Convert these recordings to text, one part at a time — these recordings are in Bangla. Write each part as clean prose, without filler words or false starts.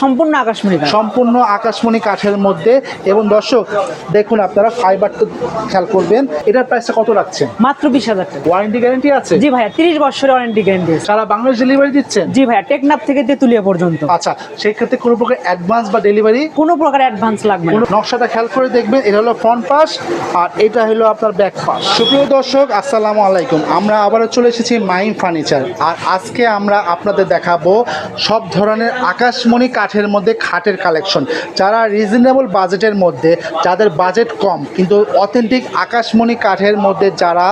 সম্পূর্ণ আকাশমণি কাঠ। সম্পূর্ণ আকাশমণি কাঠের মধ্যে। এবং দর্শক দেখুন, আপনারা ফাইবার তো খেয়াল করবেন, এটার প্রাইসটা কত রাখছেন? মাত্র 20,000 টাকা। ওয়ারেন্টি গ্যারান্টি আছে? জি ভাইয়া, 30 বছরের ওয়ারেন্টি গ্যারান্টি আছে। সারা বাংলাদেশ ডেলিভারি দিচ্ছেন? জি ভাইয়া, টেকনাফ থেকে তেতুলিয়া পর্যন্ত। আচ্ছা, সেই ক্ষেত্রে কোনো প্রকার অ্যাডভান্স বা ডেলিভারি? কোনো প্রকার অ্যাডভান্স লাগবে না। নকশাটা খেয়াল করে দেখবেন, এটা হলো ফ্রন্ট পাশ আর এটা হলো আপনার ব্যাক পাশ। সুপ্রিয় দর্শক, আসসালামু আলাইকুম। আমরা আবারও চলে এসেছি মাইম ফার্নিচার, আর আজকে আমরা আপনাদের দেখাবো সব ধরনের আকাশমণি কাঠের মধ্যে খাটের কালেকশন। যারা রিজনেবল বাজেটের মধ্যে, যাদের বাজেট কম কিন্তু অথেন্টিক আকাশমণি কাঠের মধ্যে যারা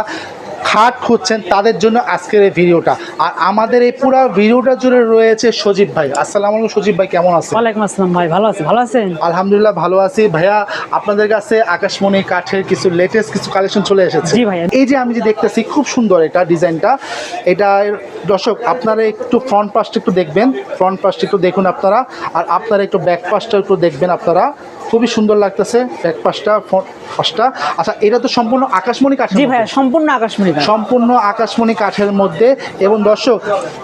খাট খুঁজছেন, তাদের জন্য আজকের এই ভিডিওটা। আর আমাদের এই পুরো ভিডিওটা জুড়ে রয়েছে সজীব ভাই। আসসালামু আলাইকুম সজীব ভাই, কেমন আছেন? ওয়ালাইকুম আসসালাম ভাই, ভালো আছি। ভালো আছেন? আলহামদুলিল্লাহ ভালো আছি ভাইয়া। আপনাদের কাছে আকাশমণি কাঠের কিছু লেটেস্ট কিছু কালেকশন চলে এসেছে। জি ভাইয়া। এই যে আমি যে দেখতেছি, খুব সুন্দর এটা ডিজাইনটা। এটা দর্শক আপনারা একটু ফ্রন্ট পাশটা একটু দেখবেন, ফ্রন্ট পাশটা একটু দেখুন আপনারা, আর আপনারা একটু ব্যাক পাশটা একটু দেখবেন আপনারা। খুবই সুন্দর লাগতেছে ব্যাক পাশটা, ফ্রন্ট পাশটা। আচ্ছা, এটা তো সম্পূর্ণ আকাশমণি কাঠ? জি ভাইয়া, সম্পূর্ণ আকাশমণি কাঠ। সম্পূর্ণ আকাশমণি কাঠের মধ্যে। এবং দর্শক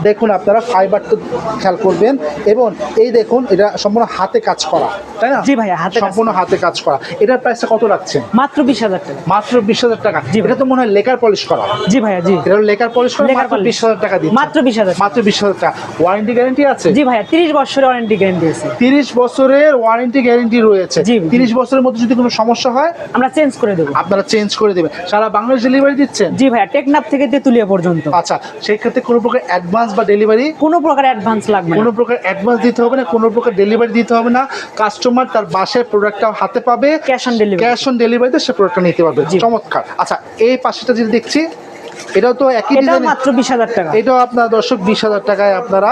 দেখুন, আপনারা ফাইবার তো খেয়াল করবেন। এবং এই দেখুন, এটা সম্পূর্ণ হাতে কাজ করা, তাই না? জি ভাইয়া, হাতে সম্পূর্ণ হাতে কাজ করা। এটার প্রাইসটা কত রাখছেন? মাত্র 20,000 টাকা। মাত্র 20,000 টাকা। জি ভাই। এটা তো মনে হয় লেকার পলিশ করা। জি ভাইয়া, জি। এটা লেকার পলিশ করা, লেকার মাত্র পলিশ। 20,000 টাকা দিচ্ছেন? মাত্র 20,000 মাত্র 20,000 টাকা। ওয়ারেন্টি গ্যারান্টি আছে? জি ভাইয়া, 30 বছরের ওয়ারেন্টি গ্যারান্টি আছে। 30 বছরের ওয়ারেন্টি গ্যারান্টি রয়েছে। জি। 30 বছরের মধ্যে যদি কোনো সমস্যা হয় আমরা চেঞ্জ করে দেবো। আপনারা চেঞ্জ করে দেবেন। সারা বাংলাদেশ ডেলিভারি দিচ্ছেন? জি ভাইয়া, টেকনাফ থেকে তেতুলিয়া পর্যন্ত। আচ্ছা, সেই ক্ষেত্রে কোনো প্রকার অ্যাডভান্স বা ডেলিভারি? কোনো প্রকার অ্যাডভান্স লাগবে না। কোনো প্রকার অ্যাডভান্স দিতে হবে না, কোনো প্রকার ডেলিভারি দিতে হবে না। কাস্টমার তার বাসায় প্রোডাক্টটা হাতে পাবে, cash on delivery. Cash on ডেলিভারিতে সে প্রোডাক্টটা নিতে পারবে। জি। চমৎকার। আচ্ছা, এই পাশেটা যেটা দেখছি, এটাও তো একই এটাও ডিজাইন? মাত্র 20,000 টাকা। এটাও আপনার দর্শক 20,000 টাকায় আপনারা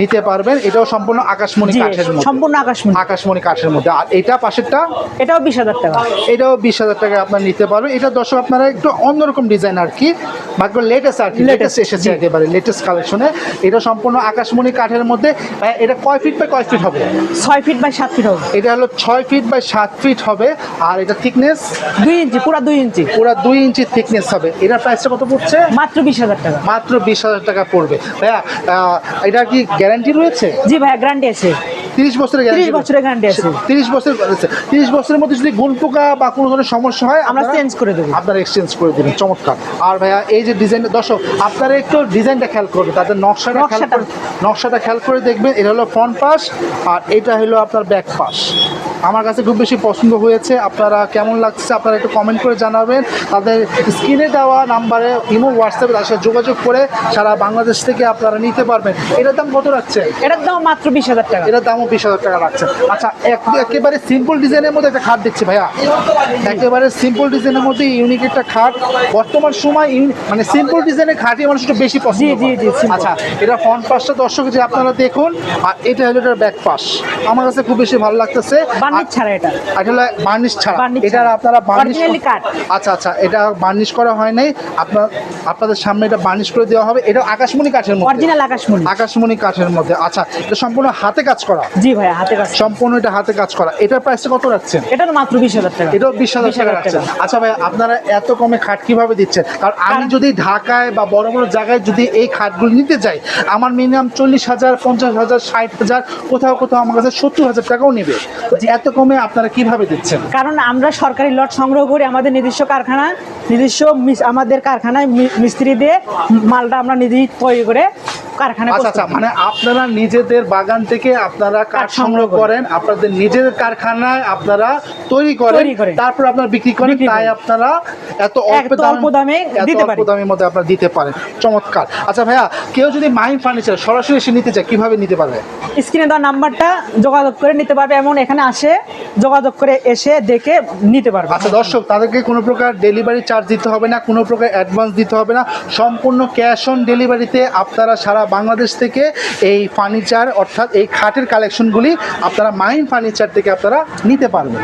নিতে পারবেন। এটাও সম্পূর্ণ আকাশমণি জি, কাঠের মধ্যে। সম্পূর্ণ আকাশমণি। আকাশমণি কাঠের মধ্যে। আর এটা পাশেরটা? এটাও 20,000 টাকা। এটাও 20,000 টাকায় আপনারা নিতে পারবেন। এটা দর্শক আপনারা একটু অন্যরকম ডিজাইন আর কি, মাত্র লেটেস্ট আর কি, লেটেস্ট এসেছে একেবারে লেটেস্ট কালেকশনে। এটা সম্পূর্ণ আকাশমণি কাঠের মধ্যে। এটা কয় ফিট বাই কয় ফিট হবে? 6 ফিট বাই 7 ফিট হবে। এটা হলো 6 ফিট বাই 7 ফিট হবে। আর এটা থিকনেস 2 ইঞ্চি, পুরো 2 ইঞ্চি। পুরো 2 ইঞ্চি থিকনেস হবে। এটার প্রাইসটা কত পড়ছে? মাত্র 20,000 টাকা। মাত্র 20,000 টাকা পড়বে। ভাইয়া, এটা কি গ্যারান্টি রয়েছে? জি ভাইয়া, গ্যারান্টি আছে। 30 বছরের 30 গ্যারান্টি? বছরের গ্যারান্টি আছে। 30 বছর আছে। 30 বছরের মধ্যে যদি গুণ পোকা বা কোনো ধরনের সমস্যা হয়, আমরা চেঞ্জ করে দেবো। আপনারা এক্সচেঞ্জ করে দেবেন। চমৎকার। আর ভাইয়া, এই যে ডিজাইনটা দর্শক আপনারা একটু ডিজাইনটা খেয়াল করবেন, তাদের নকশাটা খেয়াল করে দেখবেন। এটা হলো ফ্রন্ট পাশ আর এটা হলো আপনার ব্যাক পাশ। আমার কাছে খুব বেশি পছন্দ হয়েছে। আপনারা কেমন লাগছে আপনারা একটু কমেন্ট করে জানাবেন। তাদের স্ক্রিনে দেওয়া নাম্বারে ইমো, হোয়াটসঅ্যাপে তার সাথে যোগাযোগ করে সারা বাংলাদেশ থেকে আপনারা নিতে পারবেন। এটার দাম কত রাখছেন? এটার দাম মাত্র 20,000 টাকা। এটার দামও 20,000 টাকা রাখছেন। আচ্ছা, একেবারে সিম্পল ডিজাইনের মধ্যে একটা খাট দেখছি ভাইয়া। একেবারে সিম্পল ডিজাইনের মধ্যে ইউনিক একটা খাট। বর্তমান সময় মানে সিম্পল ডিজাইনের খাটই মানুষ একটু বেশি পছন্দ করে। জি, simple। আচ্ছা, এটা ফ্রন্ট পাশটা দর্শক যে আপনারা দেখুন, আর এটা হলো এটার ব্যাক পাশ। আমার কাছে খুব বেশি ভালো লাগতেছে। বার্নিশ ছাড়া এটা। এটা হলো বার্নিশ ছাড়া। বার্নিশ এটা ছাড়া। আপনারা বার্নিশ Originally কাঠ। আচ্ছা, এটা বার্নিশ করা হয় নাই। আপনাদের সামনে এটা বার্নিশ করে দেওয়া হবে। এটা আকাশমণি কাঠের মধ্যে। অরিজিনাল আকাশমণি। আকাশমণি কাঠের মধ্যে। আচ্ছা, এটা সম্পূর্ণ হাতে কাজ করা? জি ভাইয়া, হাতে কাজ। সম্পূর্ণ এটা হাতে কাজ করা। এটার প্রাইসটা কত রাখছেন? এটার মাত্র 20,000 টাকা। এটাও 20,000 টাকা রাখছেন। আচ্ছা ভাই, আপনারা এত কমে খাট কিভাবে দিচ্ছেন? কারণ আমি যদি ঢাকায় বা বড় বড় জায়গায় যদি এই খাটগুলো নিতে যাই, আমার মিনিমাম 40,000, 50,000, 60,000, কোথাও কোথাও আমার কাছে 70,000 টাকাও নেবে। তো এত কমে আপনারা কিভাবে দিচ্ছেন? কারণ আমরা সরকারি লট সংগ্রহ করি, আমাদের নিজস্ব কারখানা, আমাদের কারখানায় মিস্ত্রি দিয়ে মালটা আমরা নিজেই তৈরি করে কারখানায়। আচ্ছা, মানে আপনারা নিজেদের বাগান থেকে আপনারা কাঠ সংগ্রহ করেন, আপনাদের নিজের কারখানায় আপনারা তৈরি করেন, তারপর আপনারা বিক্রি করেন। তাই আপনারা এত অল্প দামে দামের মধ্যে আপনারা দিতে পারেন। চমৎকার। আচ্ছা ভাইয়া, কেউ যদি মাইম ফার্নিচার সরাসরি এসে নিতে চায়, কিভাবে নিতে পারবে? স্ক্রিনে দেওয়া নাম্বারটা যোগাযোগ করে নিতে পারবে, এমন এখানে আসে যোগাযোগ করে এসে দেখে নিতে পারবে। আচ্ছা দর্শক, তাদেরকে কোনো প্রকার ডেলিভারি চার্জ দিতে হবে না, কোনো প্রকার অ্যাডভান্স দিতে হবে না। সম্পূর্ণ ক্যাশ অন ডেলিভারিতে আপনারা সারা বাংলাদেশ থেকে এই ফার্নিচার অর্থাৎ এই খাটের কালেকশনগুলি আপনারা মাইম ফার্নিচার থেকে আপনারা নিতে পারবেন।